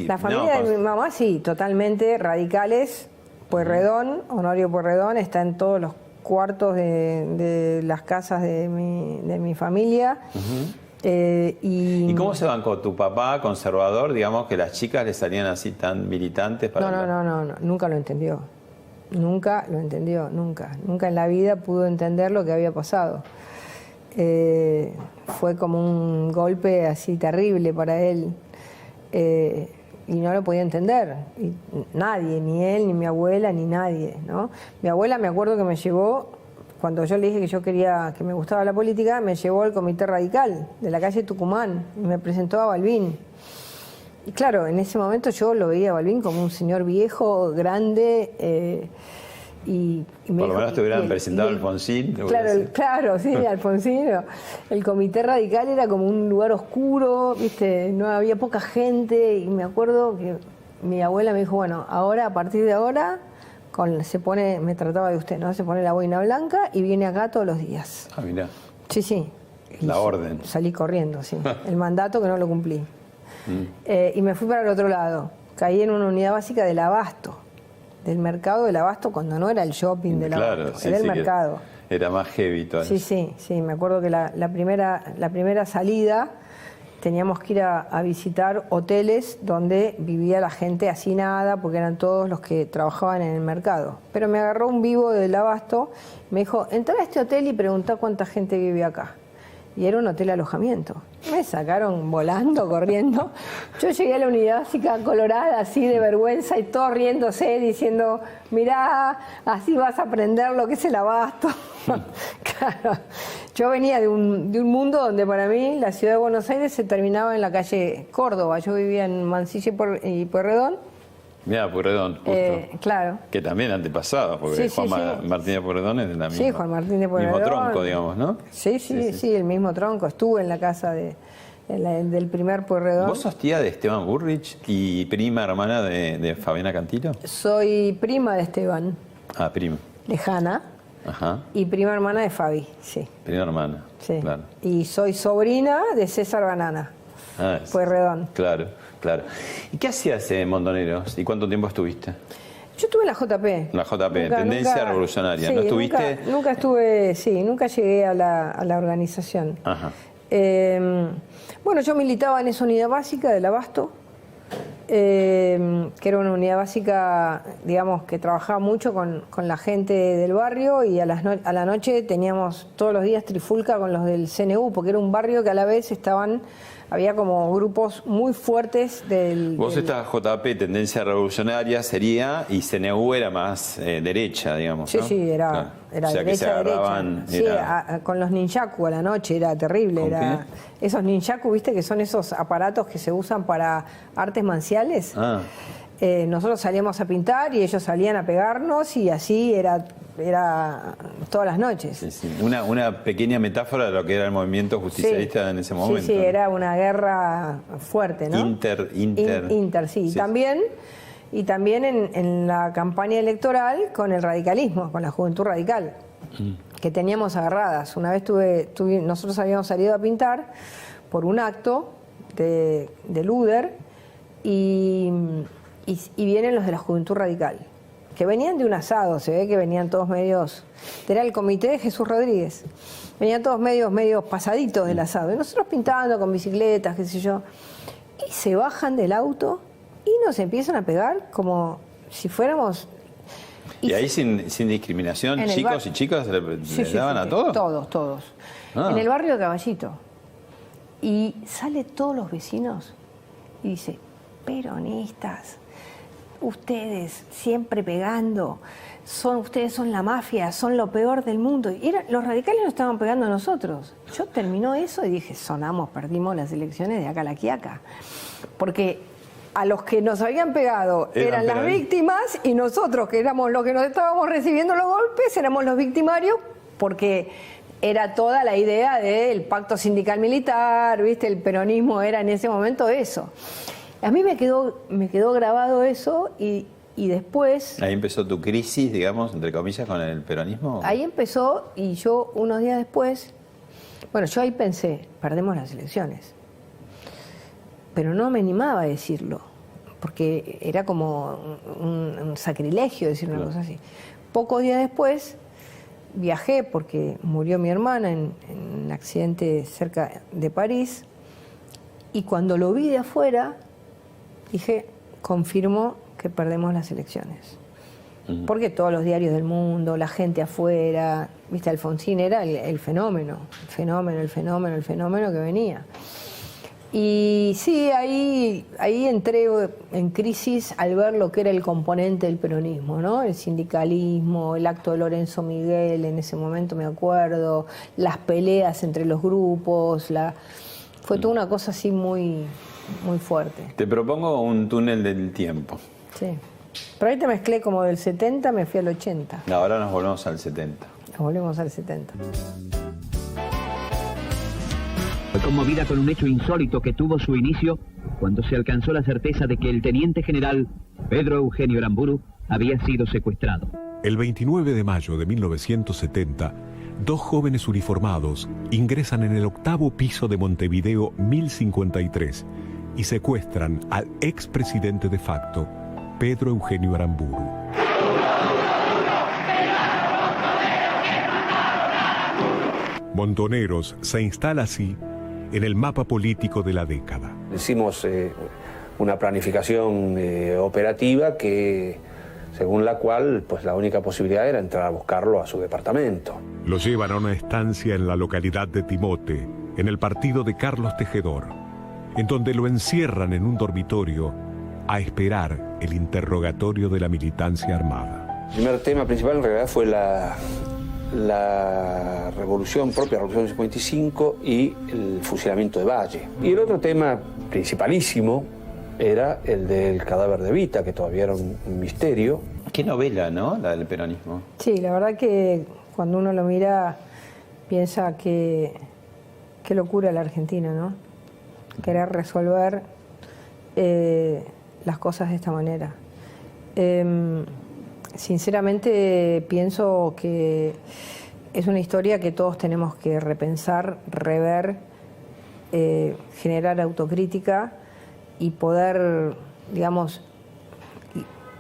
La familia de mi mamá, sí, totalmente radicales. Pueyrredón, Honorio Pueyrredón, está en todos los cuartos de las casas de mi familia. ¿Y cómo se bancó tu papá, conservador, digamos, que las chicas le salían así tan militantes? No, nunca lo entendió. Nunca lo entendió, nunca. Nunca en la vida pudo entender lo que había pasado. Fue como un golpe así terrible para él. Y no lo podía entender. Y nadie, ni él, ni mi abuela, ni nadie, ¿no? Mi abuela, me acuerdo que me llevó, cuando yo le dije que yo quería, que me gustaba la política, me llevó al Comité Radical de la calle Tucumán y me presentó a Balbín. Y claro, en ese momento yo lo veía a Balbín como un señor viejo, grande, y por lo menos te hubieran presentado a Alfonsín. Claro, sí, Alfonsín. El Comité Radical era como un lugar oscuro, ¿viste? No había poca gente, y me acuerdo que mi abuela me dijo, bueno, ahora, a partir de ahora, me trataba de usted, ¿no? Se pone la boina blanca y viene acá todos los días. Ah, mirá. Sí. La orden. Salí corriendo, sí. El mandato que no lo cumplí. Y me fui para el otro lado. Caí en una unidad básica del Abasto. Del mercado del Abasto, cuando no era el shopping del Abasto, era el mercado. Era más heavy todo eso. Sí, me acuerdo que la primera salida teníamos que ir a visitar hoteles donde vivía la gente hacinada, porque eran todos los que trabajaban en el mercado. Pero me agarró un vivo del Abasto, me dijo, entra a este hotel y preguntá cuánta gente vive acá. Y era un hotel alojamiento. Me sacaron volando, corriendo. Yo llegué a la unidad básica colorada, así de vergüenza, y todos riéndose, diciendo, mirá, así vas a aprender lo que es el Abasto. Claro. Yo venía de un mundo donde para mí la ciudad de Buenos Aires se terminaba en la calle Córdoba. Yo vivía en Mansilla y Pueyrredón. Mira, Pueyrredón, justo. Claro. Que también antepasado, porque Juan Martín de Pueyrredón es de la misma. Sí, Juan Martín de Pueyrredón. Mismo tronco, digamos, ¿no? Sí, el mismo tronco. Estuve en la casa del primer Pueyrredón. ¿Vos sos tía de Esteban Bullrich y prima hermana de Fabiana Cantilo? Soy prima de Esteban. Ah, prima. Lejana. Ajá. Y prima hermana de Fabi, sí. Prima hermana. Sí. Claro. Y soy sobrina de César Banana. Pueyrredón. Claro. ¿Y qué hacías en Montoneros? ¿Y cuánto tiempo estuviste? Yo estuve en la JP. La JP, Tendencia Revolucionaria. Sí, ¿No estuviste? Nunca estuve, nunca llegué a la organización. Ajá. Bueno, yo militaba en esa unidad básica del Abasto, que era una unidad básica, digamos, que trabajaba mucho con la gente del barrio, y a la noche teníamos todos los días trifulca con los del CNU, porque era un barrio que a la vez había como grupos muy fuertes del... Vos estás JP, Tendencia Revolucionaria sería, y CNU era más derecha, digamos, ¿no? Sí, era o sea, derecha, que se agarraban, derecha. Sí, con los ninjaku a la noche era terrible. Esos ninjaku, viste, que son esos aparatos que se usan para artes marciales. Nosotros salíamos a pintar y ellos salían a pegarnos, y así era todas las noches. Sí. Una pequeña metáfora de lo que era el movimiento justicialista en ese momento. Sí, era una guerra fuerte, ¿no? Inter, sí. Y también en la campaña electoral con el radicalismo, con la Juventud Radical, que teníamos agarradas. Una vez nosotros habíamos salido a pintar por un acto de Luder, y vienen los de la Juventud Radical, que venían de un asado, se ve que venían todos medios... Era el comité de Jesús Rodríguez. Venían todos medios pasaditos del asado. Y nosotros pintando con bicicletas, qué sé yo. Y se bajan del auto y nos empiezan a pegar como si fuéramos... ¿Y ahí sin discriminación, chicos y chicas les daban a todos? Todos. En el barrio de Caballito. Y sale todos los vecinos y dice, peronistas, ustedes siempre pegando, ustedes son la mafia, son lo peor del mundo. Y los radicales nos estaban pegando a nosotros. Yo terminó eso y dije, perdimos las elecciones de acá a la quiaca. Porque a los que nos habían pegado eran las víctimas, y nosotros, que éramos los que nos estábamos recibiendo los golpes, éramos los victimarios, porque era toda la idea del pacto sindical militar, ¿viste? El peronismo era en ese momento eso. A mí me quedó grabado eso, y después... ¿Ahí empezó tu crisis, digamos, entre comillas, con el peronismo? Ahí empezó, y yo unos días después... Bueno, yo ahí pensé, perdemos las elecciones. Pero no me animaba a decirlo, porque era como un sacrilegio decir una cosa así. Pocos días después viajé porque murió mi hermana en un accidente cerca de París, y cuando lo vi de afuera dije, confirmo que perdemos las elecciones. Porque todos los diarios del mundo, la gente afuera, viste, Alfonsín era el fenómeno que venía. Y sí, ahí entré en crisis al ver lo que era el componente del peronismo, ¿no? El sindicalismo, el acto de Lorenzo Miguel, en ese momento me acuerdo, las peleas entre los grupos, fue toda una cosa así muy, muy fuerte. Te propongo un túnel del tiempo. Sí. Pero ahí te mezclé como del 70, me fui al 80. Ahora nos volvemos al 70. Nos volvemos al 70. Fue conmovida con un hecho insólito que tuvo su inicio cuando se alcanzó la certeza de que el teniente general Pedro Eugenio Aramburu había sido secuestrado. El 29 de mayo de 1970, dos jóvenes uniformados ingresan en el 8º piso de Montevideo 1053 y secuestran al expresidente de facto, Pedro Eugenio Aramburu. Montoneros se instala así en el mapa político de la década. Hicimos una planificación operativa según la cual pues, la única posibilidad era entrar a buscarlo a su departamento. Lo llevan a una estancia en la localidad de Timote, en el partido de Carlos Tejedor, en donde lo encierran en un dormitorio a esperar el interrogatorio de la militancia armada. El primer tema principal en realidad fue la revolución propia, la revolución del 55 y el fusilamiento de Valle. Y el otro tema principalísimo era el del cadáver de Evita, que todavía era un misterio. Qué novela, ¿no? La del peronismo. Sí, la verdad que cuando uno lo mira piensa que qué locura la Argentina, ¿no? Querer resolver las cosas de esta manera. Sinceramente pienso que es una historia que todos tenemos que repensar, rever, generar autocrítica y poder, digamos,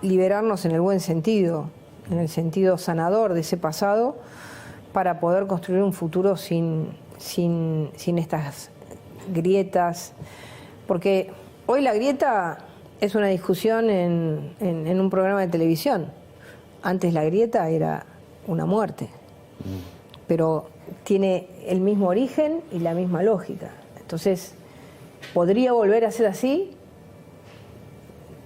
liberarnos en el buen sentido, en el sentido sanador de ese pasado, para poder construir un futuro sin estas grietas. Porque hoy la grieta es una discusión en un programa de televisión. Antes la grieta era una muerte, pero tiene el mismo origen y la misma lógica. Entonces, ¿podría volver a ser así?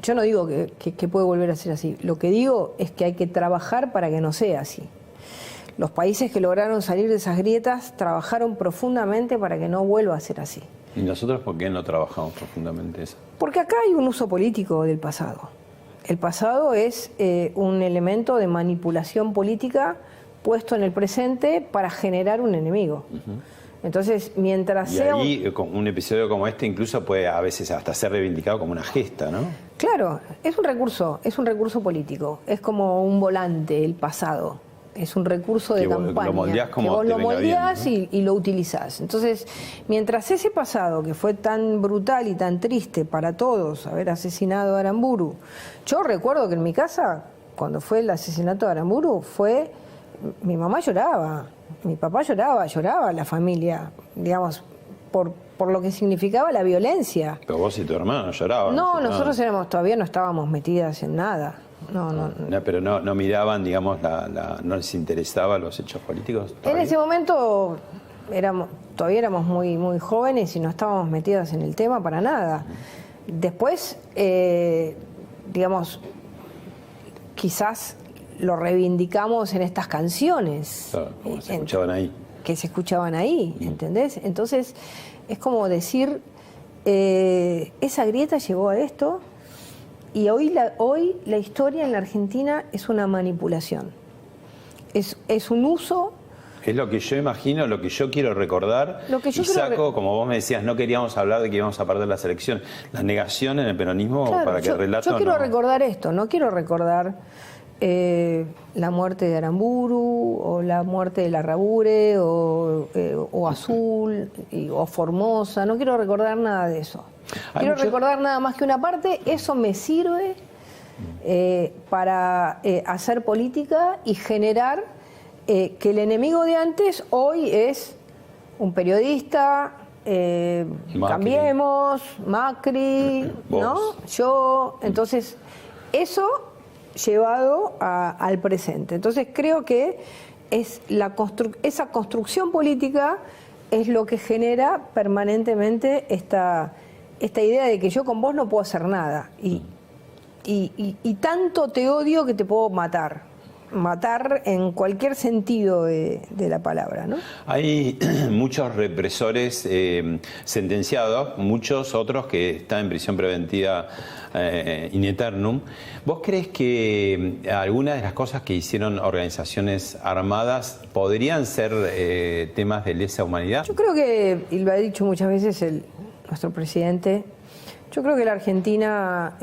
Yo no digo que puede volver a ser así. Lo que digo es que hay que trabajar para que no sea así. Los países que lograron salir de esas grietas trabajaron profundamente para que no vuelva a ser así. ¿Y nosotros por qué no trabajamos profundamente eso? Porque acá hay un uso político del pasado. El pasado es un elemento de manipulación política puesto en el presente para generar un enemigo. Entonces, mientras y sea... ahí, un episodio como este incluso puede a veces hasta ser reivindicado como una gesta, ¿no? Claro, es un recurso político. Es como un volante, el pasado. Es un recurso de campaña. Lo moldeás como que vos lo moldeás bien, ¿no? y lo utilizás. Entonces, mientras ese pasado, que fue tan brutal y tan triste para todos, haber asesinado a Aramburu, yo recuerdo que en mi casa, cuando fue el asesinato de Aramburu, mi mamá lloraba, mi papá lloraba la familia, digamos, por lo que significaba la violencia. Pero vos y tu hermano lloraban. No, nosotros todavía no estábamos metidas en nada. No. Pero no miraban, digamos, no les interesaban los hechos políticos. ¿Todavía? En ese momento todavía éramos muy, muy jóvenes y no estábamos metidas en el tema para nada. Después, digamos, quizás lo reivindicamos en estas canciones. Claro, como se escuchaban ahí. Que se escuchaban ahí, ¿entendés? Entonces, es como decir, esa grieta llegó a esto. Y hoy la historia en la Argentina es una manipulación. Es un uso... Es lo que yo imagino, lo que yo quiero recordar. Como vos me decías, no queríamos hablar de que íbamos a perder la elección. La negación en el peronismo, claro, para que el relato... Yo quiero recordar esto, no quiero recordar la muerte de Aramburu, o la muerte de Larrabure, o Azul, o Formosa. No quiero recordar nada de eso. Quiero recordar nada más que una parte, eso me sirve para hacer política y generar que el enemigo de antes hoy es un periodista, Cambiemos, Macri, ¿no? Yo, entonces, eso llevado al presente. Entonces creo que es esa construcción política es lo que genera permanentemente esta idea de que yo con vos no puedo hacer nada y tanto te odio que te puedo matar en cualquier sentido de la palabra, ¿no? Hay muchos represores sentenciados, muchos otros que están en prisión preventiva in aeternum. ¿Vos crees que algunas de las cosas que hicieron organizaciones armadas podrían ser temas de lesa humanidad? Yo creo que, y lo ha dicho muchas veces nuestro presidente, yo creo que la Argentina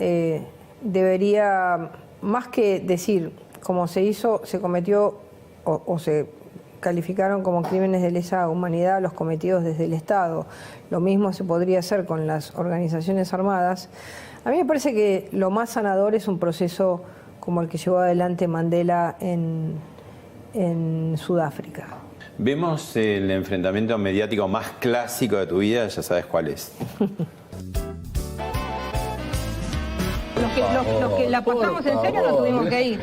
debería, más que decir, como se cometió o se calificaron como crímenes de lesa humanidad los cometidos desde el Estado, lo mismo se podría hacer con las organizaciones armadas. A mí me parece que lo más sanador es un proceso como el que llevó adelante Mandela en Sudáfrica. Vemos el enfrentamiento mediático más clásico de tu vida, ya sabes cuál es. Los que la pasamos en serio no tuvimos que ir.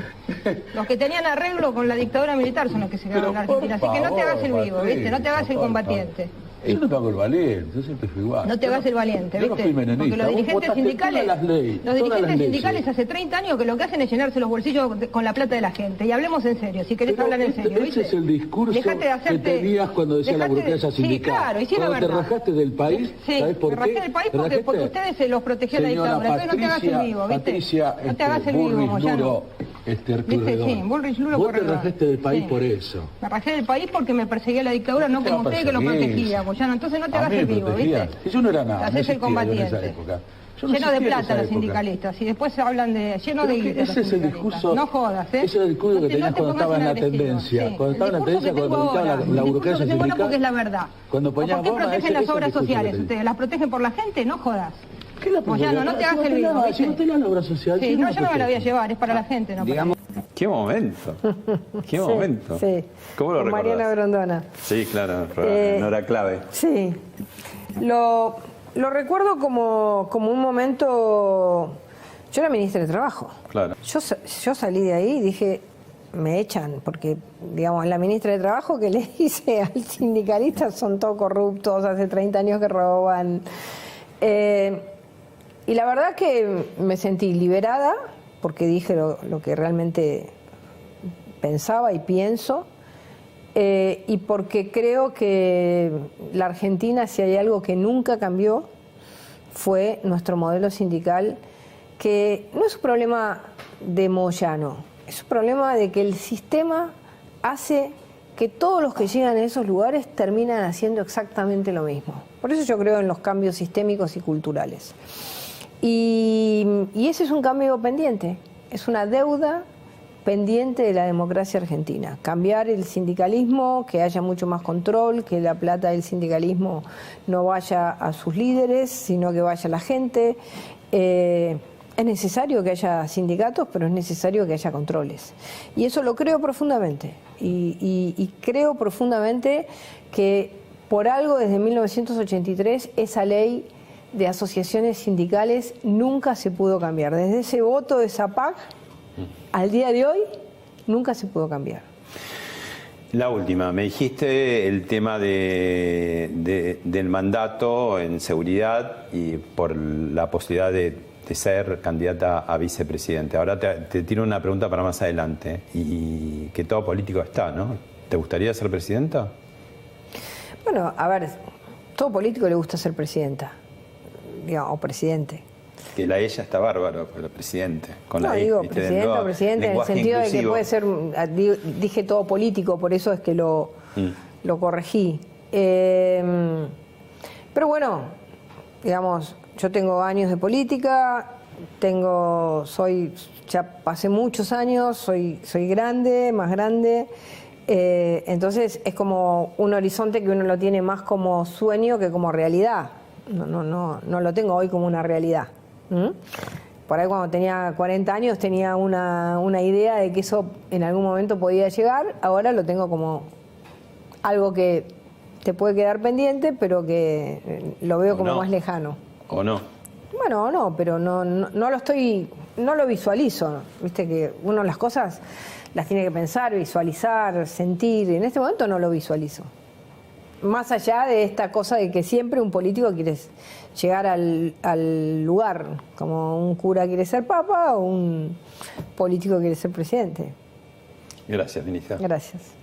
Los que tenían arreglo con la dictadura militar son los que se quedaron en la Argentina. Así que no te hagas el vivo, ¿viste? No te hagas el combatiente. Yo no te hago el valiente, yo siempre fui igual. No te hagas el valiente, ¿viste? Yo no fui menemista. Porque los dirigentes sindicales, los dirigentes sindicales hace 30 años que lo que hacen es llenarse los bolsillos con la plata de la gente. Y hablemos en serio, si querés hablar en serio, ¿viste? Ese es el discurso que tenías cuando decía la burocracia sindical. Sí, claro, y sí, cuando es te verdad. rajaste del país, ¿sabés por qué? Me rajé del país porque ustedes se los protegió la dictadura. Entonces no te hagas el vivo, ¿viste? Patricia, no te hagas el vivo, Moyano. Sí, Bullrich Luro. Vos te rajaste del país por eso. Me rajé del país porque me perseguía la dictadura, no como ustedes que lo protegía, Moyano. Entonces no te hagas el vivo, ¿viste? Yo no era nada. Haces el combatiente. Lleno de plata los sindicalistas y después se hablan lleno de guita. Ese es el discurso. No jodas, ¿eh? Ese es el discurso que tenías cuando estaba en la tendencia. Cuando estaba en la tendencia, cuando publicaba la burocracia sindical. Porque es la verdad. Cuando ponías ¿Por qué protegen las obras sociales ustedes? ¿Las protegen por la gente? No jodas. Moyano, no te hagas el vivo. Si no tenés la obra social. Sí, no, yo no me la voy a llevar, es para la gente, no para mí. ¡Qué momento! ¡Qué momento! Sí. ¿Cómo lo recordás? Mariana Grondona. Sí, claro, no era clave. Sí. Lo recuerdo como un momento. Yo era ministra de Trabajo. Claro. Yo salí de ahí y dije, me echan, porque, digamos, la ministra de Trabajo que le dice al sindicalista son todos corruptos, hace 30 años que roban. Y la verdad que me sentí liberada, porque dije lo que realmente pensaba y pienso. Y porque creo que la Argentina, si hay algo que nunca cambió, fue nuestro modelo sindical, que no es un problema de Moyano, es un problema de que el sistema hace que todos los que llegan a esos lugares terminan haciendo exactamente lo mismo. Por eso yo creo en los cambios sistémicos y culturales. Y ese es un cambio pendiente, es una deuda pendiente de la democracia argentina. Cambiar el sindicalismo, que haya mucho más control, que la plata del sindicalismo no vaya a sus líderes, sino que vaya a la gente. Es necesario que haya sindicatos, pero es necesario que haya controles. Y eso lo creo profundamente. Y creo profundamente que por algo desde 1983 esa ley de asociaciones sindicales nunca se pudo cambiar. Desde ese voto de Zapag al día de hoy nunca se pudo cambiar. La última, me dijiste el tema del mandato en seguridad y por la posibilidad de ser candidata a vicepresidente. Ahora te tiro una pregunta para más adelante, y que todo político está, ¿no? ¿Te gustaría ser presidenta? Bueno, a ver, todo político le gusta ser presidenta, digamos, o presidente. Que ella está bárbaro, pero presidente. Con no, digo, presidenta o presidente en el sentido inclusivo. De que puede ser, dije todo político, por eso es que lo corregí. Pero bueno, digamos, yo tengo años de política, ya pasé muchos años, soy grande, más grande, entonces es como un horizonte que uno lo tiene más como sueño que como realidad, no lo tengo hoy como una realidad. Por ahí cuando tenía 40 años tenía una idea de que eso en algún momento podía llegar, ahora lo tengo como algo que te puede quedar pendiente, pero que lo veo como más lejano. ¿O no? Bueno, no, pero no lo visualizo. Viste que uno las cosas las tiene que pensar, visualizar, sentir. En este momento no lo visualizo. Más allá de esta cosa de que siempre un político quiere llegar al lugar, como un cura quiere ser papa o un político quiere ser presidente. Gracias, ministra. Gracias.